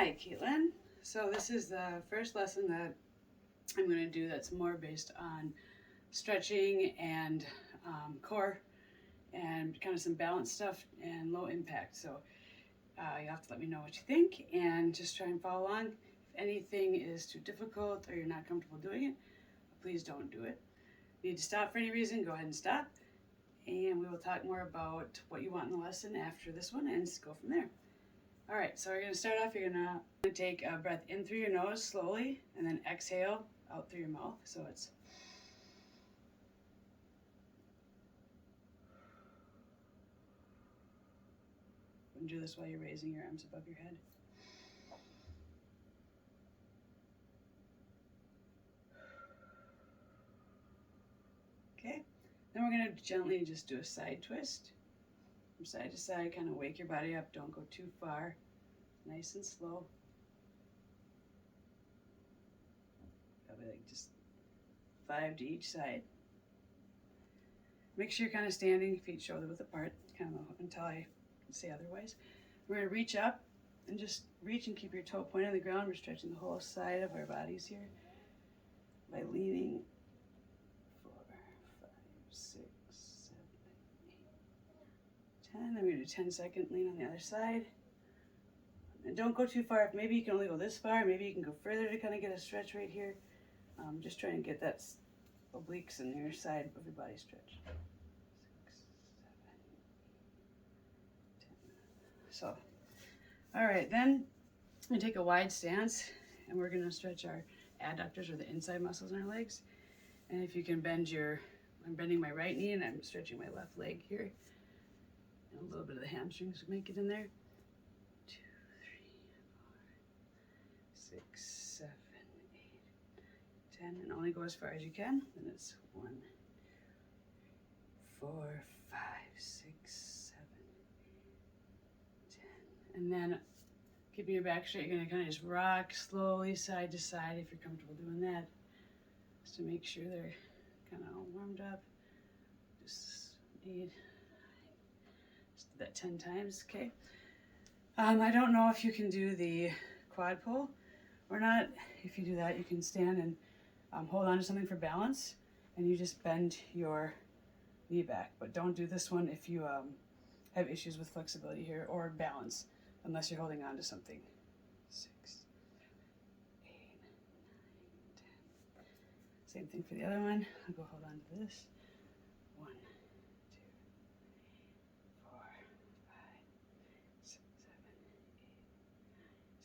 Hi, Katelyn. So this is the first lesson that I'm going to do that's more based on stretching and core and kind of some balance stuff and low impact. So you have to let me know what you think and just try and follow along. If anything is too difficult or you're not comfortable doing it, please don't do it. If you need to stop for any reason, go ahead and stop. And we will talk more about what you want in the lesson after this one and go from there. All right, so we're going to start off. You're going to take a breath in through your nose slowly and then exhale out through your mouth. So it's and do this while you're raising your arms above your head. Okay, then we're going to gently just do a side twist. From side to side, kind of wake your body up. Don't go too far. Nice and slow. Probably like just 5 to each side. Make sure you're kind of standing, feet shoulder width apart, kind of until I say otherwise. We're going to reach up and just reach and keep your toe pointed on the ground. We're stretching the whole side of our bodies here by leaning 4, 5, 6, 7, 8, 10. Then we're going to do 10-second lean on the other side. And don't go too far. Maybe you can only go this far. Maybe you can go further to kind of get a stretch right here. Just try and get that obliques in your side of your body stretch. 6, 7, 8, 10. So, all right, then we take a wide stance and we're going to stretch our adductors or the inside muscles in our legs. And if you can I'm bending my right knee and I'm stretching my left leg here. And a little bit of the hamstrings will make it in there. 2, 3, 4, 6, 7, 8, 10, and only go as far as you can. Then it's 1, 4, 5, 6, 7, 10. And then keeping your back straight, you're going to kind of just rock slowly side to side if you're comfortable doing that. Just to make sure they're kind of all warmed up. Just do that 10 times, okay? I don't know if you can do the quad pull or not. If you do that, you can stand and hold on to something for balance, and you just bend your knee back. But don't do this one if you have issues with flexibility here or balance, unless you're holding on to something. 6, 8, 9, 10. Same thing for the other one. I'll go hold on to this. 1, 2, 4, 5, 6, 7,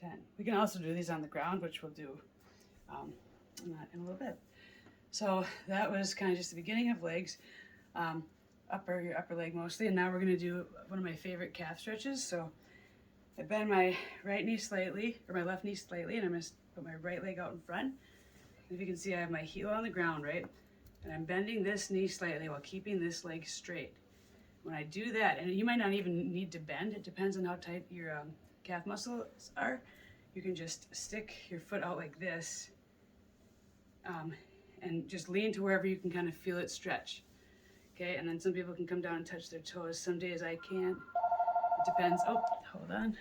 8, 10. We can also do these on the ground, which we'll do in a little bit. So that was kind of just the beginning of legs, your upper leg mostly, and now we're going to do one of my favorite calf stretches. So I bend my right knee slightly, or my left knee slightly, and I'm going to put my right leg out in front. And if you can see, I have my heel on the ground, right? And I'm bending this knee slightly while keeping this leg straight. When I do that, and you might not even need to bend, it depends on how tight your calf muscles are. You can just stick your foot out like this and just lean to wherever you can kind of feel it stretch. Okay, and then some people can come down and touch their toes. Some days I can't. It depends. Oh, hold on.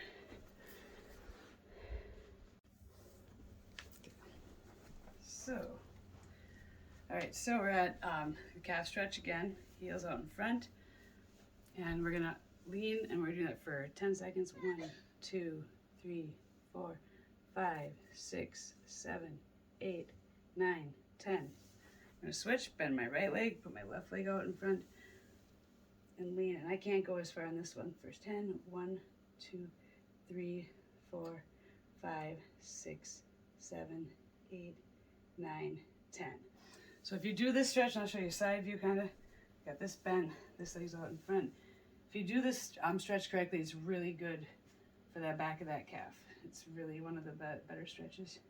So, all right, so we're at the calf stretch again. Heels out in front. And we're gonna lean, and we're doing that for 10 seconds. 1, 2, 3, 4, 5, 6, 7, 8, 9, 10. I'm gonna switch, bend my right leg, put my left leg out in front, and lean. And I can't go as far on this one. First 10, 1, 2, 3, 4, 5, 6, 7, 8, 9, 10. So if you do this stretch, and I'll show you side view kind of, got this bent, this leg's out in front. If you do this stretch correctly, it's really good for that back of that calf. It's really one of the better stretches.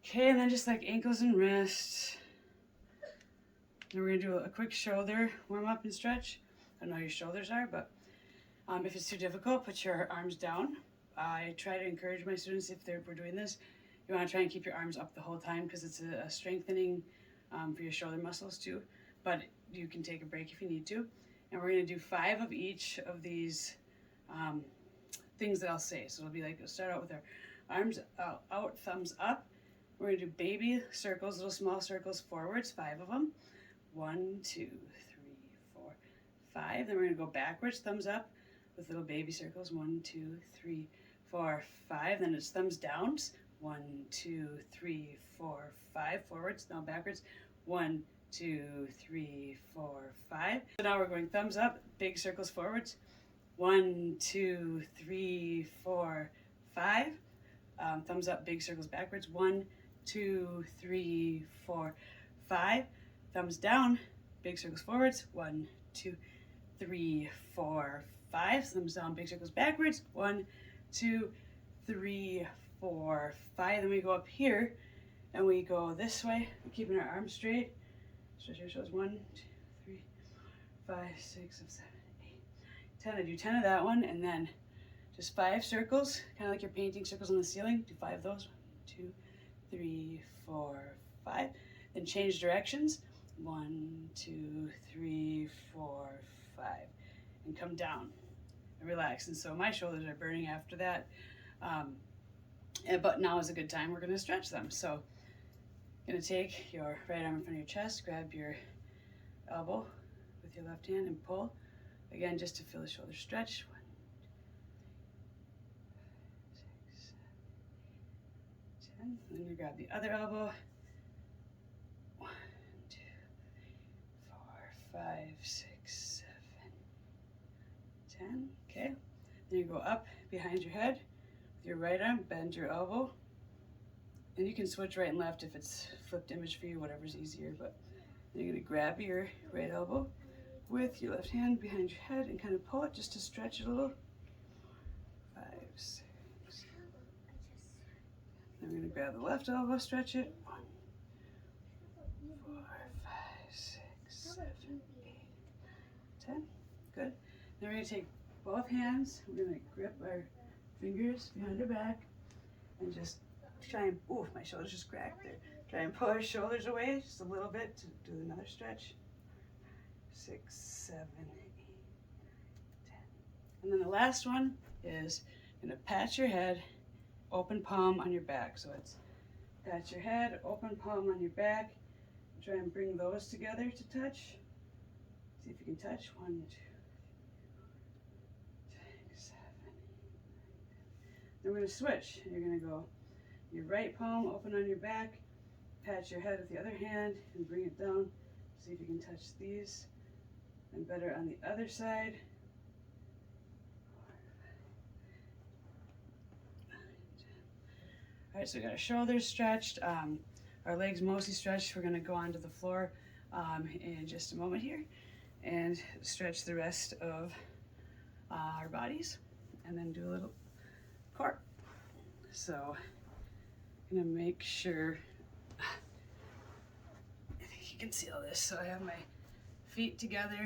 Okay, and then just like ankles and wrists. Then we're gonna do a quick shoulder warm up and stretch. I don't know how your shoulders are, but if it's too difficult, put your arms down. I try to encourage my students, if we're doing this, you wanna try and keep your arms up the whole time because it's a strengthening for your shoulder muscles too. But you can take a break if you need to. And we're gonna do 5 of each of these things that I'll say. So it'll be like, we'll start out with our arms out, thumbs up. We're gonna do baby circles, little small circles forwards, 5 of them. 1, 2, 3, 4, 5. Then we're gonna go backwards, thumbs up with little baby circles. 1, 2, 3, 4, 5. Then it's thumbs downs. 1, 2, 3, 4, 5. Forwards, now backwards. 1, 2, 3, 4, 5. So now we're going thumbs up, big circles forwards. 1, 2, 3, 4, 5. Thumbs up, big circles backwards. 1, 2, 3, 4, 5. Thumbs down, big circles forwards. 1, 2, 3, 4, 5. Thumbs down, big circles backwards. 1, 2, 3, 4, 5. Then we go up here and we go this way, keeping our arms straight. Stretch your shoulders. 1, 2, 3, 4, 5, 6, 7, 8, 10. I do 10 of that one, and then just 5 circles, kind of like you're painting circles on the ceiling. Do 5 of those. 1, 2, 3, 4, 5. Then change directions. 1, 2, 3, 4, 5. And come down and relax. And so my shoulders are burning after that. But now is a good time. We're going to stretch them. So you're going to take your right arm in front of your chest, grab your elbow with your left hand and pull. Again, just to feel the shoulder stretch. 1, 2, 6, 7, 8, 10. Then you grab the other elbow. 1, 2, 4, 5, 6, 7, 10. Okay. Then you go up behind your head with your right arm, bend your elbow. And you can switch right and left if it's flipped image for you, whatever's easier. But then you're going to grab your right elbow with your left hand behind your head and kind of pull it just to stretch it a little. 5, 6. Then we're going to grab the left elbow, stretch it. 1, 4, 5, 6, 7, 8, 10. Good. Then we're going to take both hands. We're going to grip our fingers behind our back and just try and, ooh, my shoulders just cracked there. Try and pull our shoulders away just a little bit to do another stretch. 6, 7, 8, 10. And then the last one is going to pat your head, open palm on your back. So it's pat your head, open palm on your back. Try and bring those together to touch. See if you can touch. 1, 2, 3, 6, 7, 8, 9, 10. Then we're going to switch. You're going to go your right palm open on your back, pat your head with the other hand and bring it down. See if you can touch these. And better on the other side. 4, 5, 9, 10. All right, so we got our shoulders stretched, our legs mostly stretched. We're gonna go onto the floor in just a moment here and stretch the rest of our bodies and then do a little core. So I'm gonna make sure, I think you can see all this. So I have my feet together.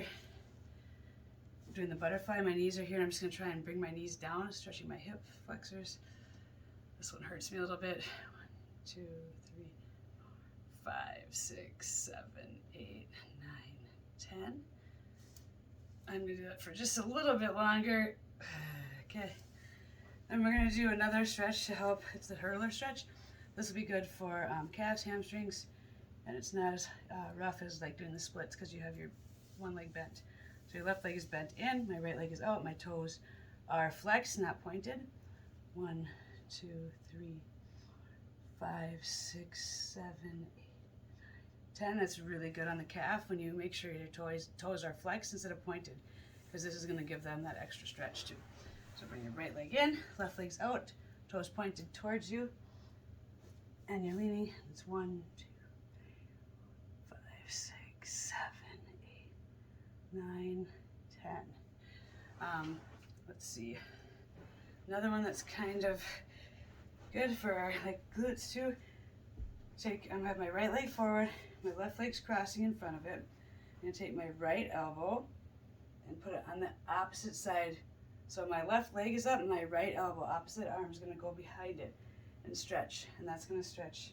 I'm doing the butterfly. My knees are here. I'm just gonna try and bring my knees down, stretching my hip flexors. This one hurts me a little bit. 1, 2, 3, 4, 5, 6, 7, 8, 9, 10. I'm gonna do that for just a little bit longer. Okay. And we're gonna do another stretch to help. It's the hurler stretch. This will be good for calves, hamstrings, and it's not as rough as like doing the splits because you have your one leg bent. So your left leg is bent in, my right leg is out, my toes are flexed, not pointed. 1, 2, 3, 5, 6, 7, 8, 10. That's really good on the calf when you make sure your toes are flexed instead of pointed, because this is going to give them that extra stretch too. So bring your right leg in, left leg's out, toes pointed towards you, and you're leaning. It's 1, 2, 5, 6, 7, 8, 9, 10. Let's see. Another one that's kind of good for our like glutes too. I have my right leg forward, my left leg's crossing in front of it. I'm gonna take my right elbow and put it on the opposite side. So my left leg is up and my right elbow, opposite arm, is gonna go behind it and stretch. And that's gonna stretch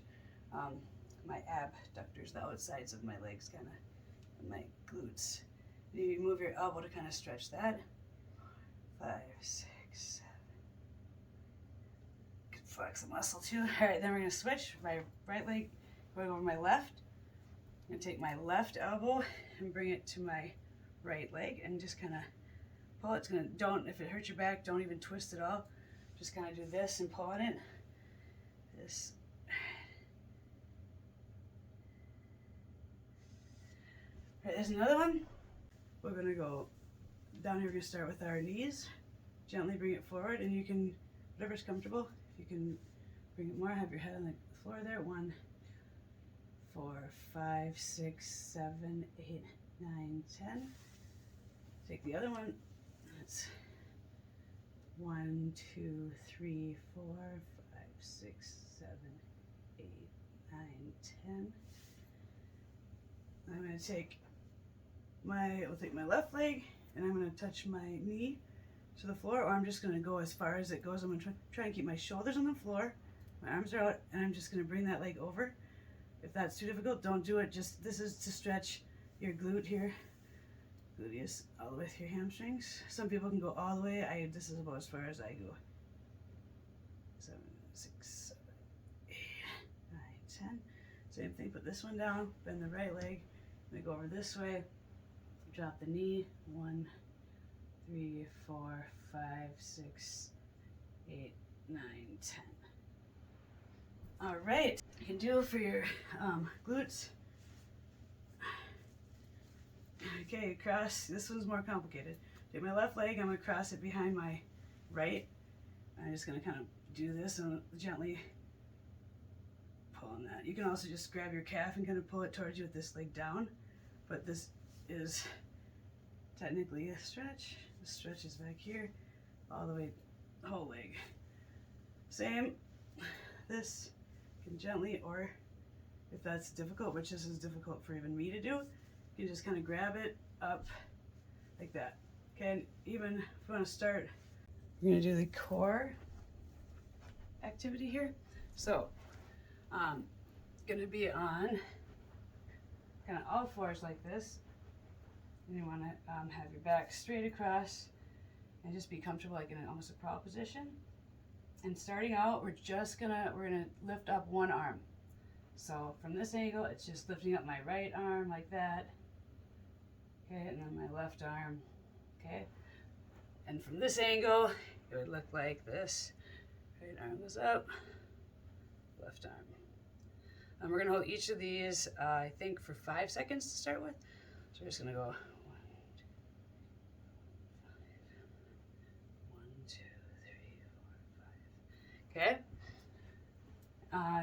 my abductors, the outsides of my legs, kind of, and my glutes. You move your elbow to kind of stretch that. 5, 6, 7, flex the muscle too. All right, then we're gonna switch my right leg going over my left. I'm gonna take my left elbow and bring it to my right leg and just kind of pull it. If it hurts your back, don't even twist at all. Just kind of do this and pull on it. This. All right, there's another one. We're gonna go down here. We're gonna start with our knees. Gently bring it forward, and you can, whatever's comfortable. If you can bring it more, have your head on the floor there. 1, 4, 5, 6, 7, 8, 9, 10. Take the other one. That's 1, 2, 3, 4, 5, 6, 7, 8, 9, 10. I'm going to take we'll take my left leg, and I'm going to touch my knee to the floor, or I'm just going to go as far as it goes. I'm going to try and keep my shoulders on the floor, my arms are out, and I'm just going to bring that leg over. If that's too difficult, don't do it. This is to stretch your glute here, gluteus, all the way through your hamstrings. Some people can go all the way. This is about as far as I go. 7, 6, 7, 8, 9, 10. Same thing, put this one down, bend the right leg, I'm going to go over this way, drop the knee, 1, 3, 4, 5, 6, 8, 9, 10. All right, you can do for your glutes. Okay, cross, this one's more complicated. Take my left leg, I'm going to cross it behind my right. I'm just going to kind of do this and gently pull on that. You can also just grab your calf and kind of pull it towards you with this leg down, but this is technically a stretch. The stretch is back here, all the way, the whole leg. Same, this can gently, or if that's difficult, which this is difficult for even me to do, you can just kind of grab it up like that. Okay, and even if you want to start, we're going to do the core activity here. So, going to be on kind of all fours like this. And you want to have your back straight across and just be comfortable like in almost a crawl position. And starting out, we're gonna lift up one arm. So from this angle, it's just lifting up my right arm like that. Okay, and then my left arm. Okay, and from this angle, it would look like this. Right arm goes up, left arm. And we're gonna hold each of these, I think, for 5 seconds to start with. So we're just gonna go 1, 2, 3, 4, 5. Okay.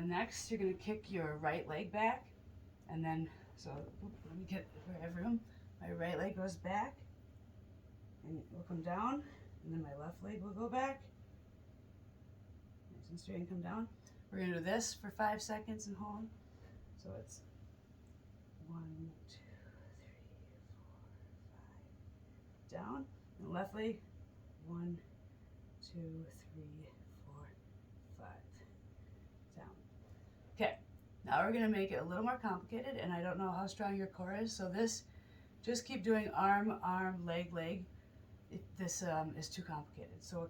Next, you're gonna kick your right leg back, and then let me get where I have room. My right leg goes back, and it will come down, and then my left leg will go back. Nice and straight and come down. We're gonna do this for 5 seconds and hold. So it's 1, 2, 3, 4, 5. Down. And left leg. 1, 2, 3, 4, 5. Down. Okay. Now we're gonna make it a little more complicated, and I don't know how strong your core is. So just keep doing arm, arm, leg, leg. This is too complicated. So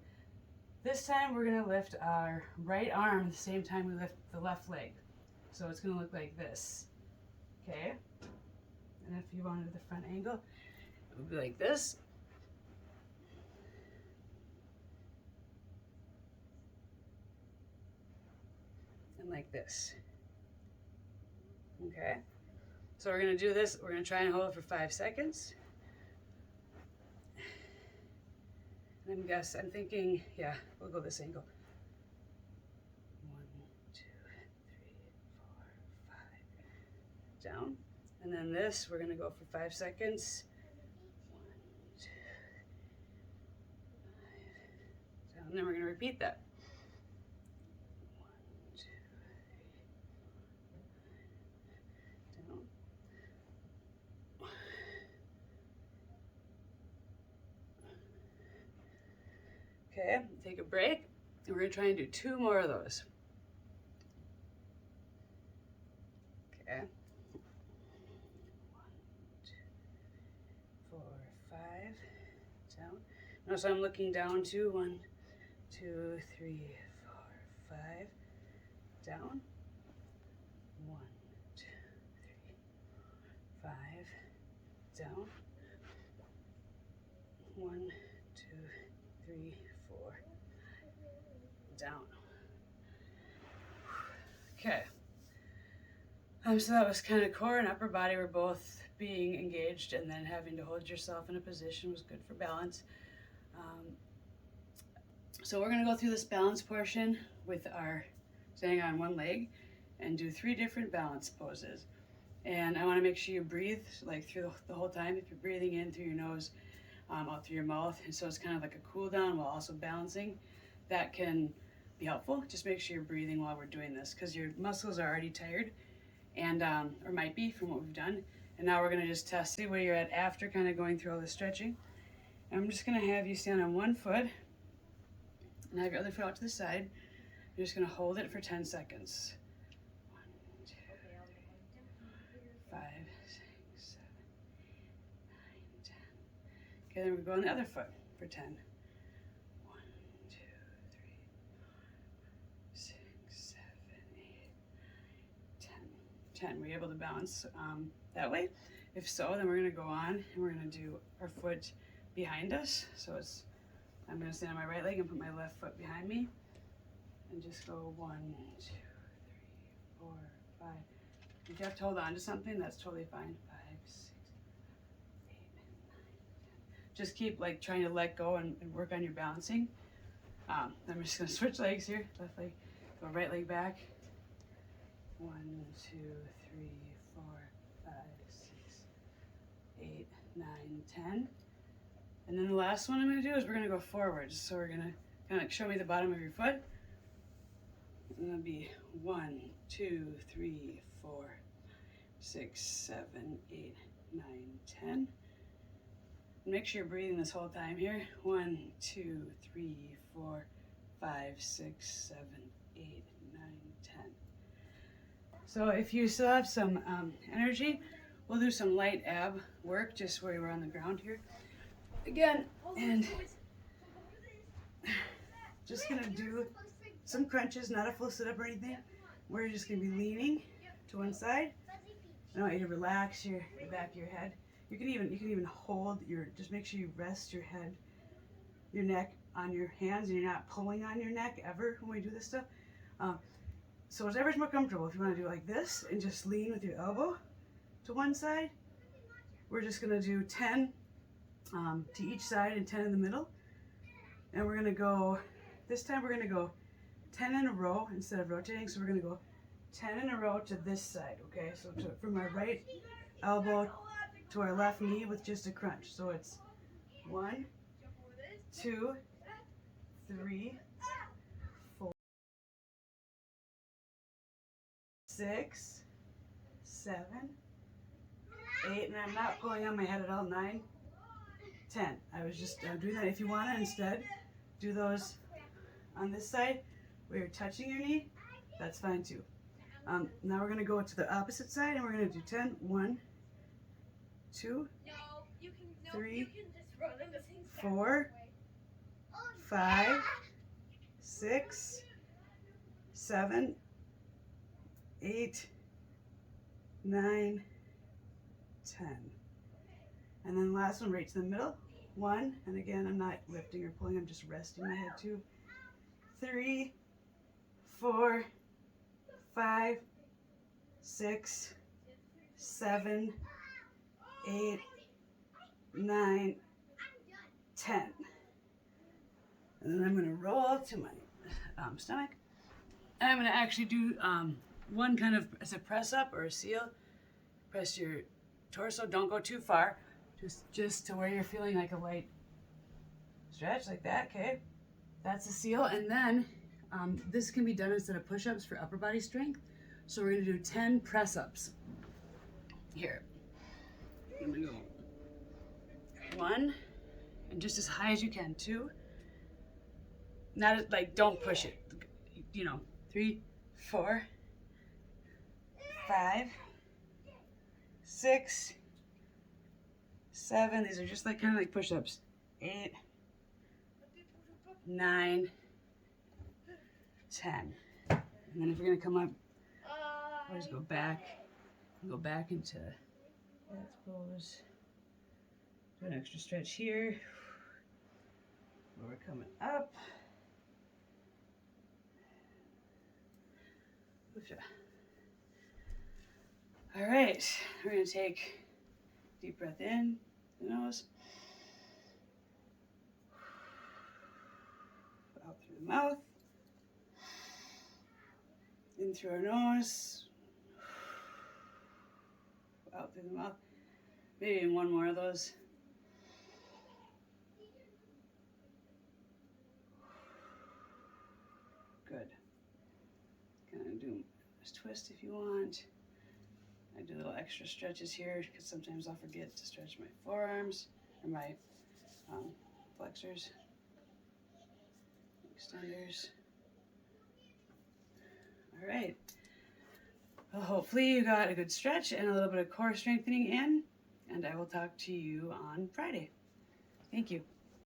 this time we're gonna lift our right arm at the same time we lift the left leg. So it's gonna look like this, okay? And if you wanted the front angle, it would be like this. And like this, okay? So we're gonna do this, we're gonna try and hold it for 5 seconds. And I'm thinking, yeah, we'll go this angle. 1, 2, 3, 4, 5. Down. And then this, we're gonna go for 5 seconds. 1, 2, 5. Down. And then we're gonna repeat that. 1, 2, 3, 4, 5. Down. Okay, take a break, and we're gonna try and do 2 more of those. Okay. 1, 2, 4, 5. Down. Now, so I'm looking down to 1, 2, 3, 4, 5, down, 1, 2, 3, 5, down, 1, 2, 3, 4, down. Okay. So that was kind of core and upper body were both being engaged, and then having to hold yourself in a position was good for balance. So we're going to go through this balance portion with our standing on one leg and do 3 different balance poses. And I want to make sure you breathe like through the whole time. If you're breathing in through your nose, out through your mouth, and so it's kind of like a cool down while also balancing, that can be helpful. Just make sure you're breathing while we're doing this, because your muscles are already tired, and or might be from what we've done. And now we're going to just test, see where you're at after kind of going through all the stretching. And I'm just going to have you stand on one foot and have your other foot out to the side. You're just going to hold it for 10 seconds. 1, 2, 5, 6, 7, 9, 10. Okay, then we're going to go on the other foot for 10. 1, 2, 3, 4, 6, 7, 8, 9, 10. 10. Were you able to balance that way? If so, then we're going to go on and we're going to do our foot behind us. So it's, I'm going to stand on my right leg and put my left foot behind me and just go 1, 2, 3, 4, 5. If you have to hold on to something, that's totally fine. 5, 6, 8, 9, 10. Just keep like trying to let go and work on your balancing. I'm just going to switch legs here. Left leg, go right leg back. 1, 2, 3, 4, 5, 6, 8, 9, 10. And then the last one I'm going to do is we're going to go forwards. So we're going to kind of like show me the bottom of your foot. And it'll be 1, 2, 3, 4, 6, 7, 8, 9, 10. Make sure you're breathing this whole time here. 1, 2, 3, 4, 5, 6, 7, 8, 9, 10. So if you still have some energy, we'll do some light ab work just where you were on the ground here. Again, and just gonna do some crunches, not a full sit up or anything. We're just gonna be leaning to one side. I want you to relax the back of your head. You can even hold your, just make sure you rest your head, your neck on your hands, and you're not pulling on your neck ever when we do this stuff. So whatever's more comfortable. If you want to do it like this and just lean with your elbow to one side, we're just gonna do 10 to each side and 10 in the middle. And we're gonna go, this time we're gonna go 10 in a row instead of rotating. So we're gonna go 10 in a row to this side, okay? So from our right elbow to our left knee with just a crunch. So it's 1, 2, 3, 4, 6, 7, 8, and I'm not pulling on my head at all, 9, 10. I was just doing that. If you want to instead do those on this side where you're touching your knee, that's fine too. Now we're going to go to the opposite side and we're going to do 10. 1, 2, 3, 4, 5, 6, 7, 8, 9, 10. And then the last one right to the middle. 1, and again, I'm not lifting or pulling, I'm just resting my head. 2, 3, 4, 5, 6, 7, 8, 9, 10. And then I'm going to roll to my stomach. And I'm going to actually do one kind of as a press up or a seal. Press your torso, don't go too far. Just to where you're feeling like a light stretch like that, okay? That's a seal. And then this can be done instead of push-ups for upper body strength. So we're gonna do 10 press-ups. Here, I'm gonna go 1, and just as high as you can. 2, not like, don't push it, 3, 4, 5, 6, 7, these are just like kind of like push-ups. 8, 9, 10. And then if you're gonna come up, always go back into that pose. Do an extra stretch here. Where we're coming up. All right, we're gonna take a deep breath in the nose, out through the mouth, in through our nose, out through the mouth. Maybe in one more of those. Good. Kind of do a twist if you want. I do little extra stretches here because sometimes I'll forget to stretch my forearms or my flexors, extenders. All right. Well, hopefully you got a good stretch and a little bit of core strengthening in, and I will talk to you on Friday. Thank you.